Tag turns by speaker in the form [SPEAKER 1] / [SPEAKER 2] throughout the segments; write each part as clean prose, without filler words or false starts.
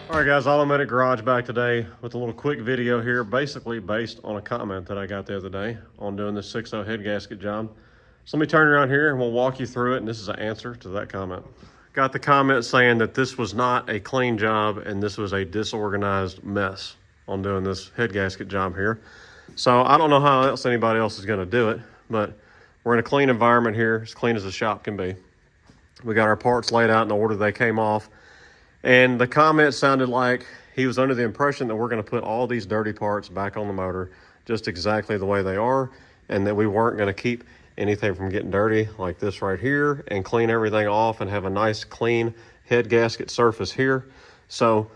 [SPEAKER 1] All right, guys, Automatic Garage back today with a little quick video here, basically based on a comment that I got the other day on doing this 6.0 head gasket job. So let me turn around here and we'll walk you through it, and this is an answer to that comment. Got the comment saying that this was not a clean job and this was a disorganized mess on doing this head gasket job here. So I don't know how else anybody else is gonna do it, but we're in a clean environment here, as clean as a shop can be. We got our parts laid out in the order they came off. And the comment sounded like he was under the impression that we're going to put all these dirty parts back on the motor just exactly the way they are, and that we weren't going to keep anything from getting dirty like this right here and clean everything off and have a nice clean head gasket surface here. So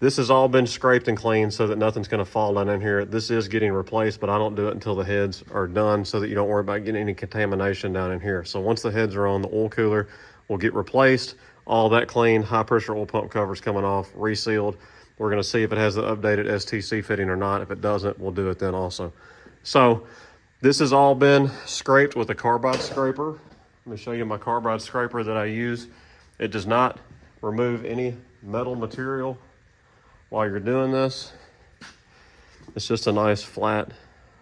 [SPEAKER 1] this has all been scraped and cleaned so that nothing's going to fall down in here. This is getting replaced, but I don't do it until the heads are done so that you don't worry about getting any contamination down in here. So once the heads are on, the oil cooler will get replaced. All that clean, high pressure oil pump covers coming off, resealed. We're gonna see if it has the updated STC fitting or not. If it doesn't, we'll do it then also. So this has all been scraped with a carbide scraper. Let me show you my carbide scraper that I use. It does not remove any metal material while you're doing this. It's just a nice flat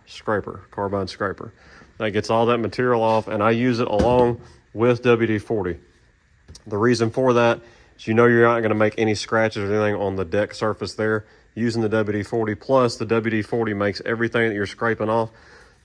[SPEAKER 1] scraper, carbide scraper. That gets all that material off, and I use it along with WD-40. The reason for that is you're not going to make any scratches or anything on the deck surface there using the WD-40. Plus, the WD-40 makes everything that you're scraping off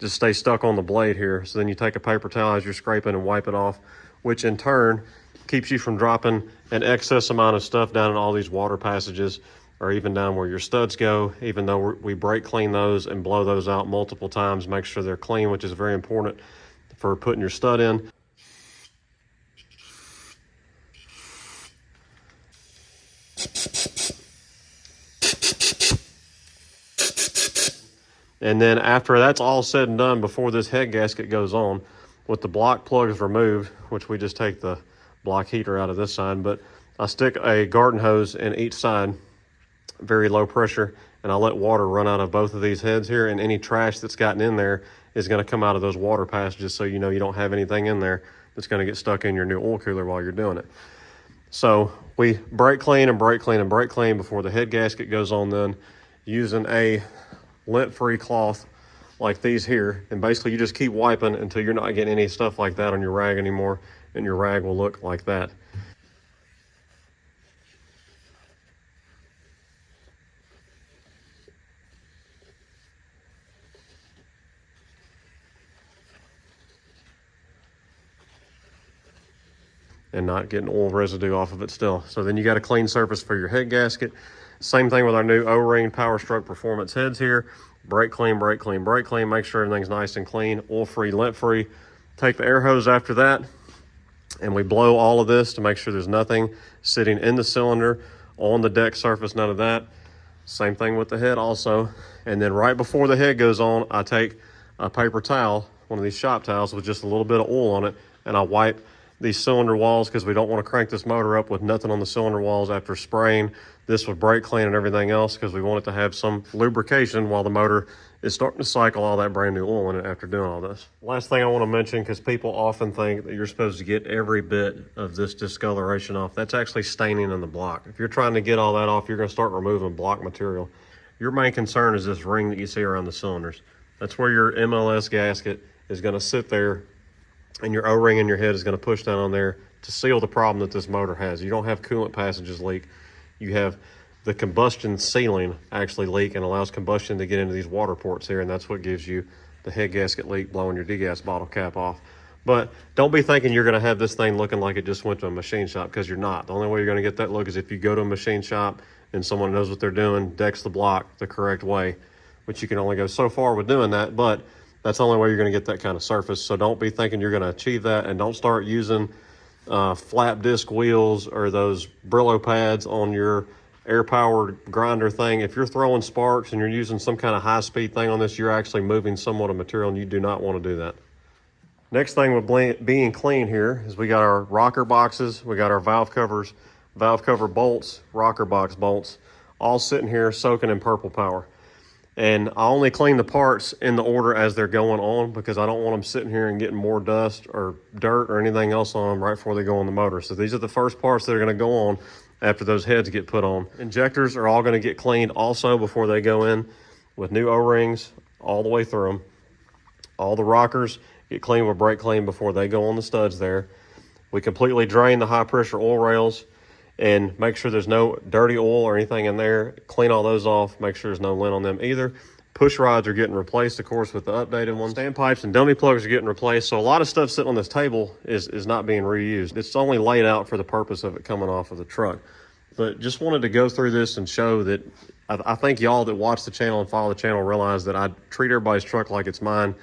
[SPEAKER 1] just stay stuck on the blade here. So then you take a paper towel as you're scraping and wipe it off, which in turn keeps you from dropping an excess amount of stuff down in all these water passages or even down where your studs go, even though we brake clean those and blow those out multiple times, make sure they're clean, which is very important for putting your stud in. And then after that's all said and done, before this head gasket goes on, with the block plugs removed, which we just take the block heater out of this side, but I stick a garden hose in each side, very low pressure, and I let water run out of both of these heads here, and any trash that's gotten in there is going to come out of those water passages, so you know you don't have anything in there that's going to get stuck in your new oil cooler while you're doing it. So we brake clean and brake clean and brake clean before the head gasket goes on, then using a lint-free cloth like these here, and basically you just keep wiping until you're not getting any stuff like that on your rag anymore, and your rag will look like that. And not getting oil residue off of it still. So then you got a clean surface for your head gasket. Same thing with our new O-ring Powerstroke Performance heads here. Brake clean, brake clean, brake clean. Make sure everything's nice and clean, oil-free, lint-free. Take the air hose after that, and we blow all of this to make sure there's nothing sitting in the cylinder, on the deck surface, none of that. Same thing with the head also. And then right before the head goes on, I take a paper towel, one of these shop towels with just a little bit of oil on it, and I wipe these cylinder walls because we don't want to crank this motor up with nothing on the cylinder walls after spraying this with brake clean and everything else, because we want it to have some lubrication while the motor is starting to cycle all that brand new oil in it after doing all this. Last thing I want to mention, because people often think that you're supposed to get every bit of this discoloration off, that's actually staining in the block. If you're trying to get all that off, you're going to start removing block material. Your main concern is this ring that you see around the cylinders. That's where your MLS gasket is going to sit there, and your O-ring in your head is going to push down on there to seal the problem that this motor has. You don't have coolant passages leak. You have the combustion sealing actually leak and allows combustion to get into these water ports here, and that's what gives you the head gasket leak, blowing your degas bottle cap off. But don't be thinking you're going to have this thing looking like it just went to a machine shop, because you're not. The only way you're going to get that look is if you go to a machine shop and someone knows what they're doing, decks the block the correct way, which you can only go so far with doing that, but that's the only way you're going to get that kind of surface. So don't be thinking you're going to achieve that, and don't start using flap disc wheels or those Brillo pads on your air-powered grinder thing. If you're throwing sparks and you're using some kind of high-speed thing on this, you're actually moving somewhat of material, and you do not want to do that. Next thing with being clean here is we got our rocker boxes, we got our valve covers, valve cover bolts, rocker box bolts, all sitting here soaking in purple power. And I only clean the parts in the order as they're going on because I don't want them sitting here and getting more dust or dirt or anything else on them right before they go on the motor. So these are the first parts that are going to go on after those heads get put on. Injectors are all going to get cleaned also before they go in with new O-rings all the way through them. All the rockers get cleaned with brake clean before they go on the studs there. We completely drain the high pressure oil rails and make sure there's no dirty oil or anything in there. Clean all those off, make sure there's no lint on them either. Push rods are getting replaced, of course, with the updated ones. Standpipes and dummy plugs are getting replaced. So a lot of stuff sitting on this table is not being reused. It's only laid out for the purpose of it coming off of the truck. But just wanted to go through this and show that I think y'all that watch the channel and follow the channel realize that I treat everybody's truck like it's mine.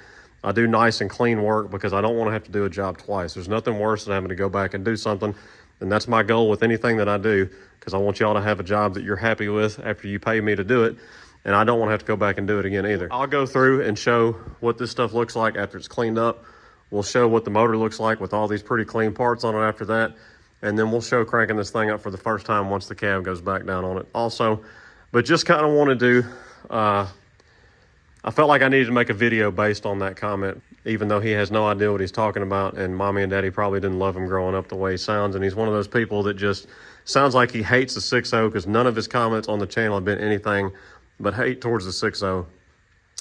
[SPEAKER 1] I do nice and clean work because I don't want to have to do a job twice. There's nothing worse than having to go back and do something. And that's my goal with anything that I do, because I want y'all to have a job that you're happy with after you pay me to do it. And I don't want to have to go back and do it again either. I'll go through and show what this stuff looks like after it's cleaned up. We'll show what the motor looks like with all these pretty clean parts on it after that. And then we'll show cranking this thing up for the first time once the cab goes back down on it also. But just kind of want to do, I felt like I needed to make a video based on that comment, even though he has no idea what he's talking about, and mommy and daddy probably didn't love him growing up the way he sounds. And he's one of those people that just sounds like he hates the 6.0 because none of his comments on the channel have been anything but hate towards the 6.0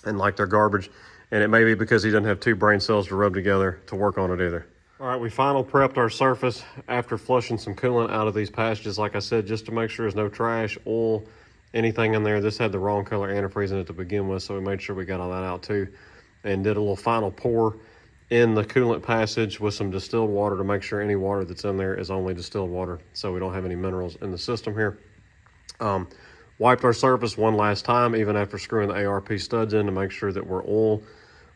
[SPEAKER 1] and like they're garbage. And it may be because he doesn't have two brain cells to rub together to work on it either. All right, we final prepped our surface after flushing some coolant out of these passages, like I said, just to make sure there's no trash, oil, anything in there. This had the wrong color antifreeze in it to begin with, so we made sure we got all that out too, and did a little final pour in the coolant passage with some distilled water to make sure any water that's in there is only distilled water, so we don't have any minerals in the system here. Wiped our surface one last time, even after screwing the ARP studs in, to make sure that we're oil,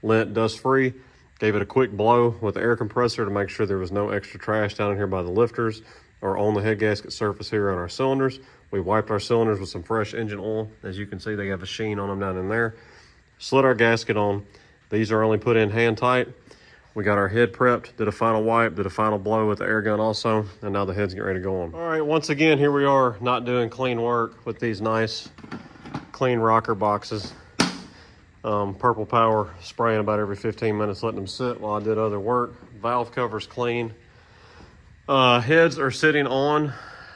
[SPEAKER 1] lint, dust free. Gave it a quick blow with the air compressor to make sure there was no extra trash down in here by the lifters or on the head gasket surface here on our cylinders. We wiped our cylinders with some fresh engine oil. As you can see, they have a sheen on them down in there. Slid our gasket on. These are only put in hand tight. We got our head prepped, did a final wipe, did a final blow with the air gun also, and now the head's getting ready to go on. All right, once again, here we are, not doing clean work with these nice clean rocker boxes. Purple Power spraying about every 15 minutes, letting them sit while I did other work. Valve cover's clean. Heads are sitting on,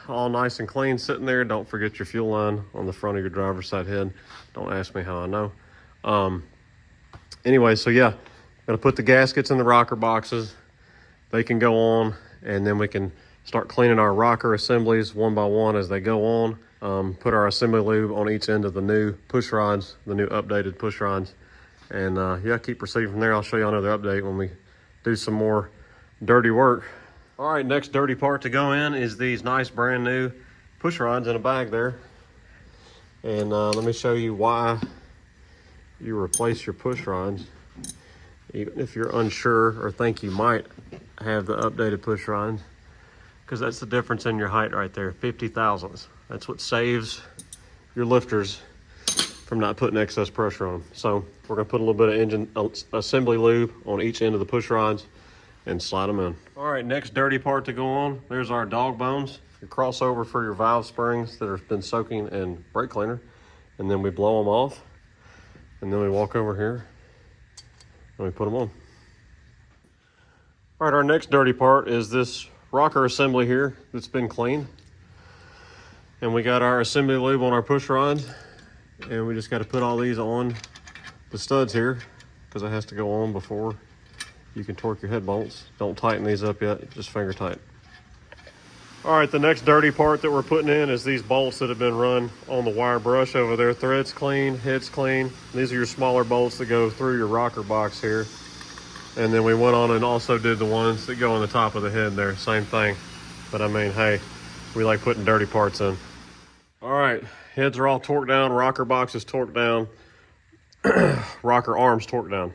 [SPEAKER 1] all nice and clean, sitting there. Don't forget your fuel line on the front of your driver's side head. Don't ask me how I know. Anyway, so yeah, gonna put the gaskets in the rocker boxes. They can go on, and then we can start cleaning our rocker assemblies one by one as they go on. Put our assembly lube on each end of the new push rods, the new updated push rods. And yeah, keep proceeding from there. I'll show you another update when we do some more dirty work. All right, next dirty part to go in is these nice brand new push rods in a bag there. And let me show you why you replace your push rods. Even if you're unsure or think you might have the updated push rods, because that's the difference in your height right there, 50 thousandths. That's what saves your lifters from not putting excess pressure on them. So we're gonna put a little bit of engine assembly lube on each end of the push rods and slide them in. All right, next dirty part to go on, there's our dog bones, your crossover for your valve springs that have been soaking in brake cleaner. And then we blow them off, and then we walk over here and we put them on. All right, our next dirty part is this rocker assembly here that's been cleaned. And we got our assembly lube on our push rods, and we just got to put all these on the studs here because it has to go on before you can torque your head bolts. Don't tighten these up yet, just finger tight. All right, the next dirty part that we're putting in is these bolts that have been run on the wire brush over there. Threads clean, heads clean. These are your smaller bolts that go through your rocker box here. And then we went on and also did the ones that go on the top of the head there, same thing. But I mean, hey, we like putting dirty parts in. All right, heads are all torqued down, rocker box is torqued down, rocker arms torqued down.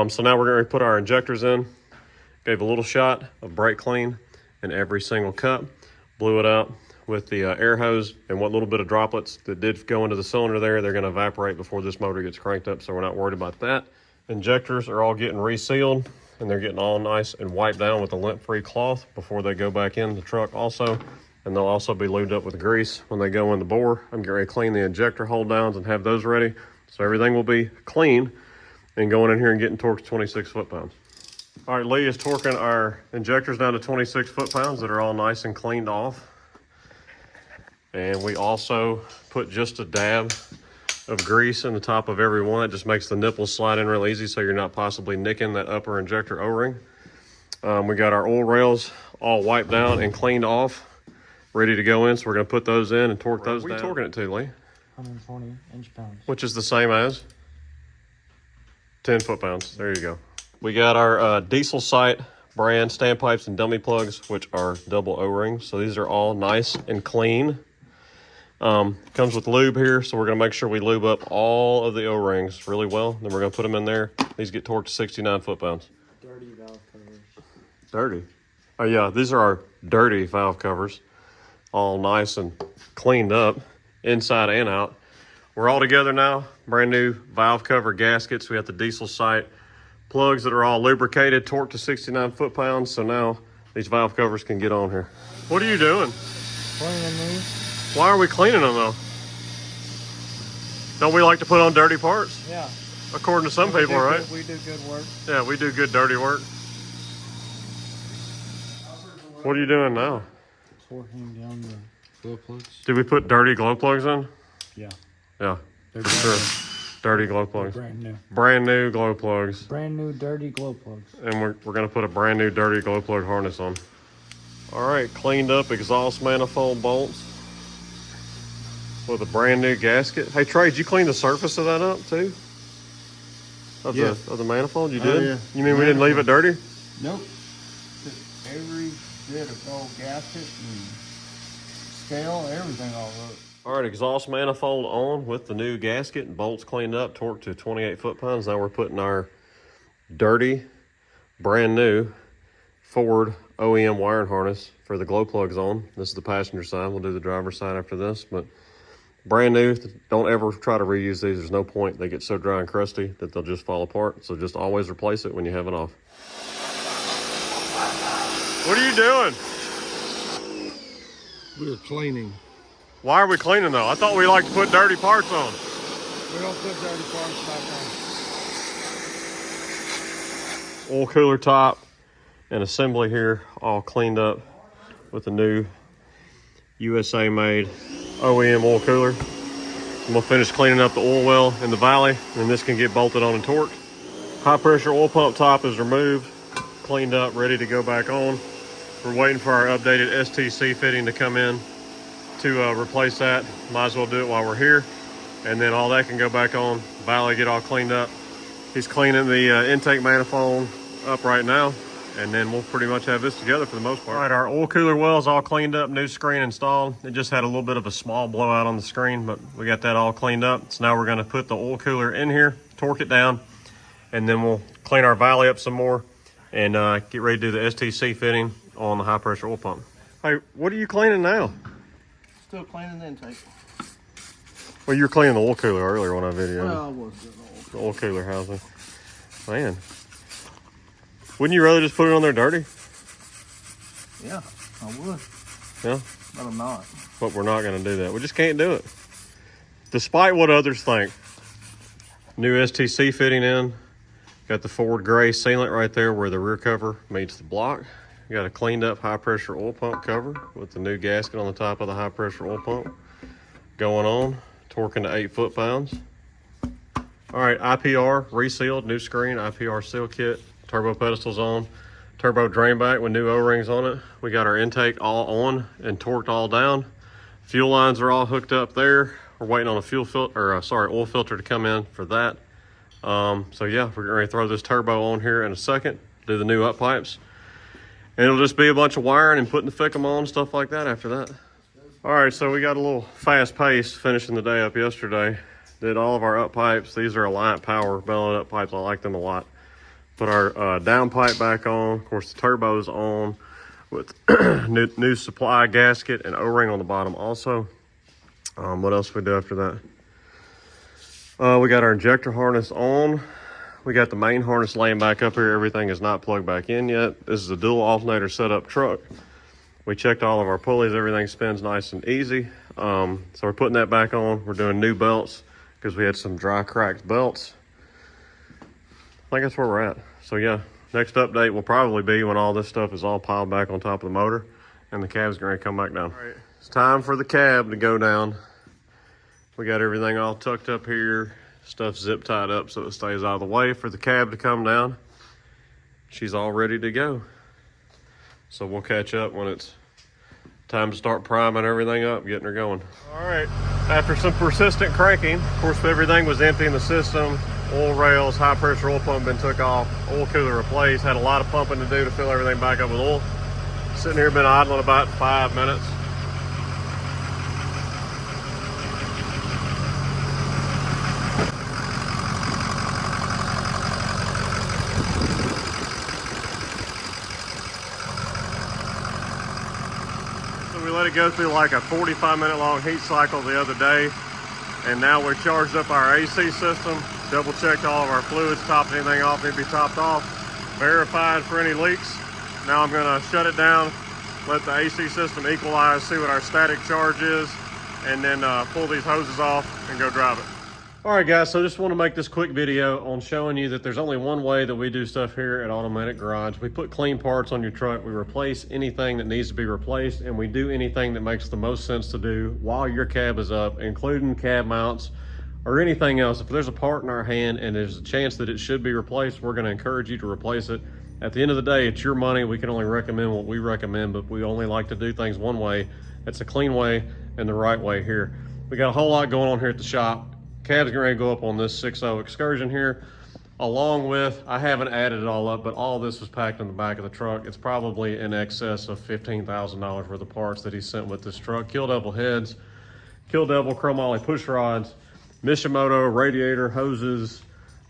[SPEAKER 1] So now we're going to put our injectors in. Gave a little shot of brake clean in every single cup, blew it out with the air hose, and what little bit of droplets that did go into the cylinder there, they're going to evaporate before this motor gets cranked up, so we're not worried about that. Injectors are all getting resealed, and they're getting all nice and wiped down with a lint-free cloth before they go back in the truck also. And they'll also be lubed up with grease when they go in the bore. I'm getting ready to clean the injector hold downs and have those ready So everything will be clean and going in here and getting torqued to 26 foot-pounds. All right, Lee is torquing our injectors down to 26 foot-pounds that are all nice and cleaned off. And we also put just a dab of grease in the top of every one. It just makes the nipples slide in real easy so you're not possibly nicking that upper injector O-ring. We got our oil rails all wiped down and cleaned off, ready to go in. So we're gonna put those in and torque those down. What are you torquing it to, Lee?
[SPEAKER 2] 120 inch-pounds.
[SPEAKER 1] Which is the same as 10 foot-pounds. There you go. We got our diesel sight brand standpipes and dummy plugs, which are double O-rings. So these are all nice and clean. Comes with lube here, so we're gonna make sure we lube up all of the O-rings really well. Then we're gonna put them in there. These get torqued to 69 foot-pounds.
[SPEAKER 2] Dirty valve covers.
[SPEAKER 1] Dirty? Oh yeah, these are our dirty valve covers. All nice and cleaned up, inside and out. We're all together now. Brand new valve cover gaskets. We have the diesel sight plugs that are all lubricated, torqued to 69 foot-pounds. So now these valve covers can get on here. What are you doing?
[SPEAKER 2] Cleaning these.
[SPEAKER 1] Why are we cleaning them though? Don't we like to put on dirty parts?
[SPEAKER 2] Yeah.
[SPEAKER 1] According to some people, right?
[SPEAKER 2] We do good work.
[SPEAKER 1] Yeah, we do good dirty work. What are you doing now?
[SPEAKER 2] Torquing down the glow plugs.
[SPEAKER 1] Did we put dirty glow plugs in?
[SPEAKER 2] Yeah.
[SPEAKER 1] Yeah,
[SPEAKER 2] They're
[SPEAKER 1] for sure. Dirty glow plugs.
[SPEAKER 2] brand new.
[SPEAKER 1] Brand new glow plugs.
[SPEAKER 2] Brand new dirty glow plugs.
[SPEAKER 1] And we're gonna put a brand new dirty glow plug harness on. All right, cleaned up exhaust manifold bolts with a brand new gasket. Hey Trey, did you clean the surface of that up too? Of the manifold, you did?
[SPEAKER 2] Yeah.
[SPEAKER 1] You mean we didn't leave it dirty?
[SPEAKER 2] Nope. Took every bit of gold gasket and scale, everything all over.
[SPEAKER 1] All right, exhaust manifold on with the new gasket and bolts cleaned up, torqued to 28 foot-pounds. Now we're putting our dirty, brand new Ford OEM wiring harness for the glow plugs on. This is the passenger side. We'll do the driver's side after this, but brand new. Don't ever try to reuse these. There's no point. They get so dry and crusty that they'll just fall apart. So just always replace it when you have it off. What are you doing?
[SPEAKER 2] We're cleaning.
[SPEAKER 1] Why are we cleaning though? I thought we liked to put dirty parts on.
[SPEAKER 2] We don't put dirty parts back on.
[SPEAKER 1] Oil cooler top and assembly here all cleaned up with a new USA made OEM oil cooler. I'm gonna finish cleaning up the oil well in the valley and this can get bolted on and torqued. High pressure oil pump top is removed, cleaned up, ready to go back on. We're waiting for our updated STC fitting to come in to replace that. Might as well do it while we're here. And then all that can go back on. Valley get all cleaned up. He's cleaning the intake manifold up right now. And then we'll pretty much have this together for the most part. All right, our oil cooler well is all cleaned up, new screen installed. It just had a little bit of a small blowout on the screen, but we got that all cleaned up. So now we're gonna put the oil cooler in here, torque it down, and then we'll clean our valley up some more and get ready to do the STC fitting on the high pressure oil pump. Hey, what are you cleaning now?
[SPEAKER 2] Still cleaning the intake.
[SPEAKER 1] Well, you were cleaning the oil cooler earlier on our video.
[SPEAKER 2] Well, I was doing
[SPEAKER 1] The oil cooler housing. Man. Wouldn't you rather just put it on there dirty?
[SPEAKER 2] Yeah, I would.
[SPEAKER 1] Yeah?
[SPEAKER 2] But I'm not.
[SPEAKER 1] But we're not going to do that. We just can't do it. Despite what others think. New STC fitting in. Got the Ford gray sealant right there where the rear cover meets the block. Got a cleaned up high pressure oil pump cover with the new gasket on the top of the high pressure oil pump. Going on, torquing to 8 foot-pounds. All right, IPR resealed, new screen, IPR seal kit. Turbo pedestals on, turbo drain back with new O-rings on it. We got our intake all on and torqued all down. Fuel lines are all hooked up there. We're waiting on a oil filter to come in for that. So yeah, we're going to throw this turbo on here in a second, do the new up pipes. And it'll just be a bunch of wiring and putting the FICM on, stuff like that after that. All right, so we got a little fast pace finishing the day up yesterday. Did all of our up pipes. These are Alliant Power bellow up pipes. I like them a lot. Put our down pipe back on. Of course, the turbo's on with new supply gasket and O-ring on the bottom also. What else we do after that? We got our injector harness on. We got the main harness laying back up here. Everything is not plugged back in yet. This is a dual alternator setup truck. We checked all of our pulleys. Everything spins nice and easy. So we're putting that back on. We're doing new belts. because we had some dry cracked belts. I think that's where we're at. So yeah, next update will probably be when all this stuff is all piled back on top of the motor and the cab's gonna come back down. All right, it's time for the cab to go down. We got everything all tucked up here, stuff zip tied up so it stays out of the way for the cab to come down. She's all ready to go. So we'll catch up when it's time to start priming everything up, getting her going. All right, after some persistent cranking, of course everything was empty in the system. Oil rails, high pressure oil pump been took off, oil cooler replaced, had a lot of pumping to do to fill everything back up with oil. Sitting here, been idling about 5 minutes. So we let it go through like a 45-minute long heat cycle the other day, and now we've charged up our AC system, double checked all of our fluids, topped anything off need to be topped off, verified for any leaks. Now I'm gonna shut it down, let the AC system equalize, see what our static charge is, and then pull these hoses off and go drive it. All right guys, so just want to make this quick video on showing you that there's only one way that we do stuff here at Automedic Garage. We put clean parts on your truck, we replace anything that needs to be replaced, and we do anything that makes the most sense to do while your cab is up, including cab mounts or anything else. If there's a part in our hand and there's a chance that it should be replaced, we're going to encourage you to replace it. At the end of the day, it's your money. We can only recommend what we recommend, but we only like to do things one way. It's a clean way and the right way here. We got a whole lot going on here at the shop. Cab's getting ready to go up on this 6.0 Excursion here, along with, I haven't added it all up, but all this was packed in the back of the truck. It's probably in excess of $15,000 worth of parts that he sent with this truck. Kill devil heads, kill devil chromoly push rods, Mishimoto radiator hoses,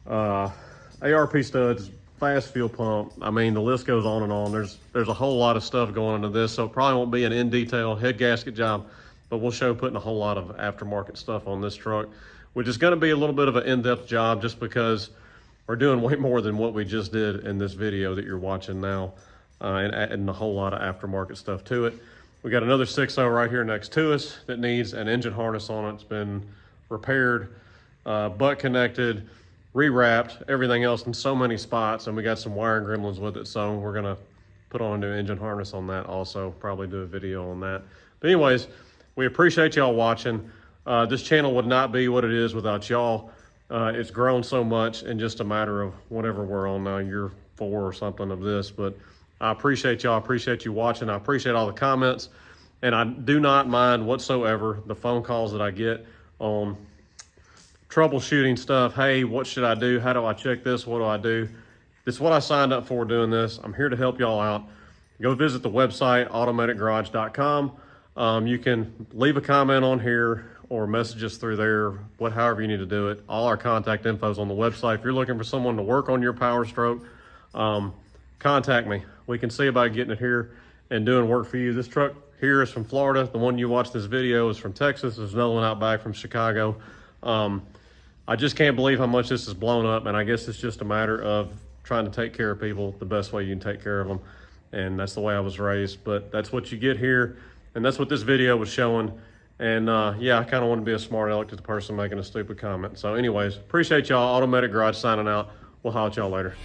[SPEAKER 1] ARP studs, fast fuel pump. I mean, the list goes on and on. There's a whole lot of stuff going into this, so it probably won't be an in detail head gasket job, but we'll show putting a whole lot of aftermarket stuff on this truck, which is going to be a little bit of an in-depth job just because we're doing way more than what we just did in this video that you're watching now, and adding a whole lot of aftermarket stuff to it. We got another 6.0 right here next to us that needs an engine harness on it. It's been repaired, butt connected, rewrapped, everything else in so many spots, and we got some wiring gremlins with it, so we're gonna put on a new engine harness on that also, probably do a video on that. But anyways, we appreciate y'all watching. This channel would not be what it is without y'all. It's grown so much in just a matter of whatever we're on now, year 4 or something of this, but I appreciate y'all, appreciate you watching, I appreciate all the comments, and I do not mind whatsoever the phone calls that I get on troubleshooting stuff. Hey, what should I do? How do I check this? What do I do? This is what I signed up for doing this. I'm here to help y'all out. Go visit the website, automedicgarage.com. You can leave a comment on here or message us through there, however you need to do it. All our contact info is on the website. If you're looking for someone to work on your Powerstroke, contact me. We can see about getting it here and doing work for you. This truck here is from Florida. The one you watched this video is from Texas. There's another one out back from Chicago. I just can't believe how much this is blown up, and I guess it's just a matter of trying to take care of people the best way you can take care of them, and that's the way I was raised. But that's what you get here, and that's what this video was showing. And yeah, I kind of want to be a smart aleck to the person making a stupid comment. So anyways, appreciate y'all. Automedic Garage signing out. We'll holler at y'all later.